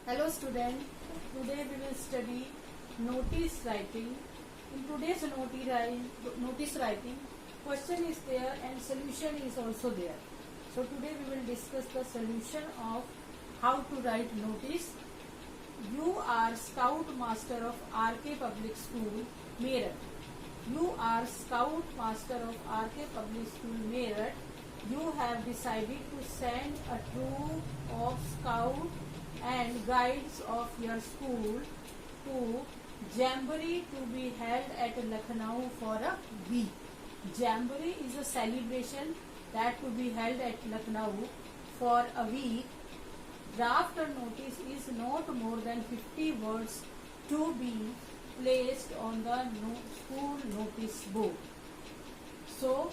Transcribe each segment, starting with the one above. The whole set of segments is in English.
Hello student, today we will study notice writing. In today's notice writing, question is there and solution is also there. So today we will discuss the solution of how to write notice. You are Scout Master of RK Public School, Meerut. You are Scout Master of RK Public School, Meerut. You have decided to send a troop of Scout and guides of your school to Jamboree to be held at Lucknow for a week. Jamboree is a celebration that to be held at Lucknow for a week. Draft or notice is not more than 50 words to be placed on the school notice board. So,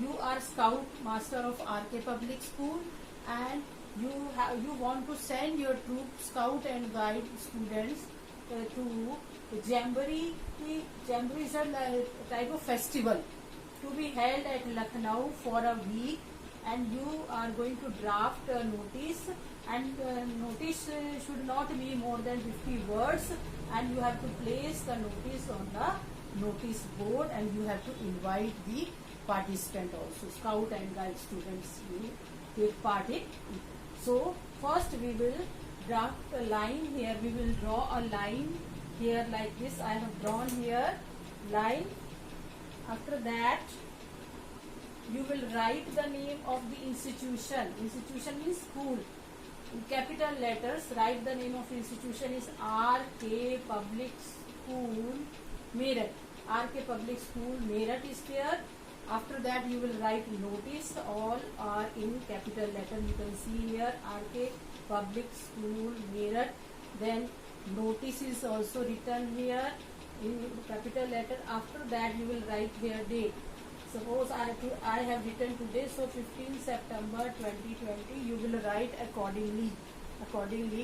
you are Scout Master of RK Public School and you want to send your troop scout and guide students to Jamboree. Jamboree is a type of festival to be held at Lucknow for a week, and you are going to draft a notice, and notice should not be more than 50 words, and you have to place the notice on the notice board, and you have to invite the participant also, scout and guide students will take part in. So first we will draft a line here. We will draw a line here like this. I have drawn here line. After that you will write the name of the institution. Institution means school. In capital letters, write the name of institution is RK Public School, Meerut. RK Public School, Meerut is there. After that you will write notice. All are in capital letter. You can see here RK Public School, Meerut. Then notice is also written here in capital letter. After that you will write here date. Suppose I have written today, so 15 September 2020. You will write accordingly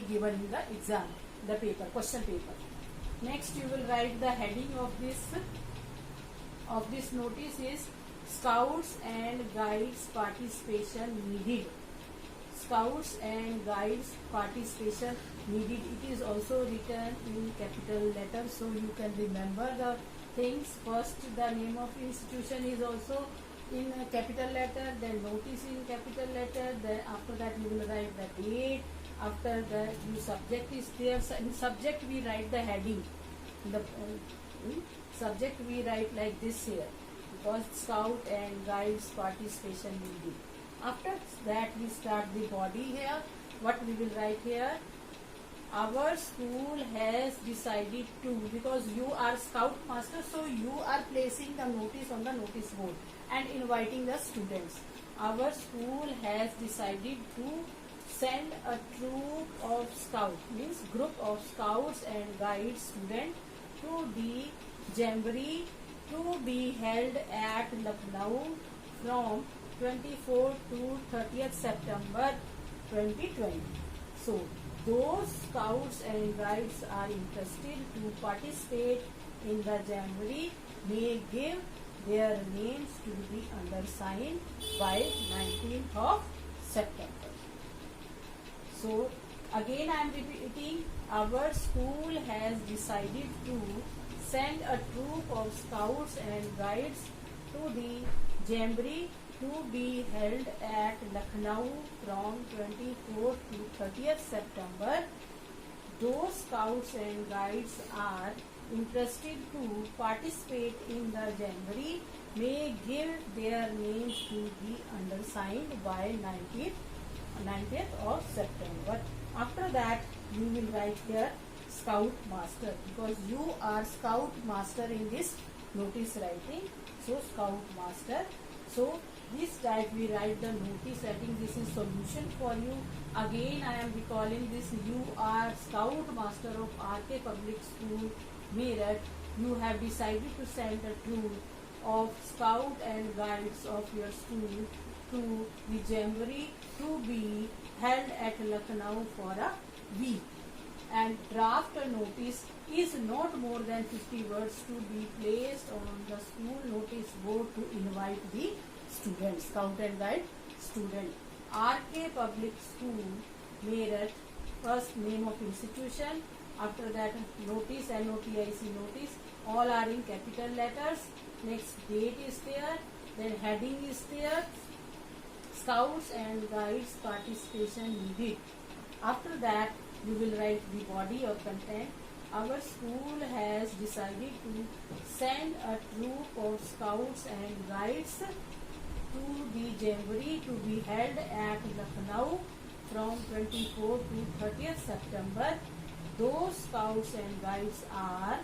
given in the exam, the paper, question paper. Next you will write the heading of this notice is Scouts and Guides participation needed. Scouts and Guides participation needed. It is also written in capital letters, so you can remember the things. First, the name of institution is also in capital letter, then notice in capital letter, then after that you will write the date. After that, your subject is there. So in subject we write the heading. In subject we write like this here, because Scout and Guides participation needed. After that we start the body here. What we will write here? Our school has decided to, because you are Scout Master, so you are placing the notice on the notice board and inviting the students. Our school has decided to send a troop of scouts, means group of scouts and guides students to the Jamboree to be held at Lucknow from 24th to 30th September 2020. So those scouts and guides are interested to participate in the Jamboree may give their names to be undersigned by 19th of September. So again I am repeating, our school has decided to send a troop of scouts and guides to the Jamboree to be held at Lucknow from 24th to 30th September. Those scouts and guides are interested to participate in the Jamboree may give their names to be undersigned by 19th of September. After that you will write here Scout Master, because you are Scout Master in this notice writing. So Scout Master. So this type we write the notice. I think this is solution for you. Again I am recalling this. You are Scout Master of RK Public School, Meerut. You have decided to send a troop of scout and guides of your school to the Jamboree to be held at Lucknow for a week. And draft a notice is not more than 50 words to be placed on the school notice board to invite the students, scout and guide student. RK Public School, Meerut First, name of institution. After that, notice, NOTIC notice. All are in capital letters. Next, date is there. Then heading is there. Scouts and Guides participation needed. After that, you will write the body or content. Our school has decided to send a troop of Scouts and Guides to the Jamboree to be held at Lucknow from 24 to 30th September. Those Scouts and Guides are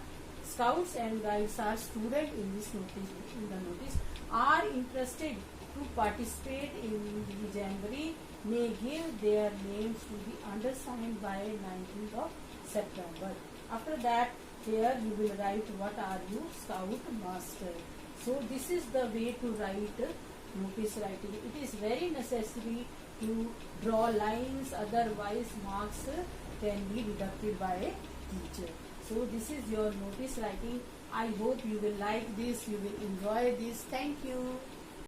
students in this notice. In the notice, are interested to participate in the Jamboree may give their names to be undersigned by 19th of September. After that, here you will write what are you, Scout Master. So this is the way to write notice writing. It is very necessary to draw lines, otherwise marks can be deducted by a teacher. So this is your notice writing. I hope you will like this, you will enjoy this. Thank you.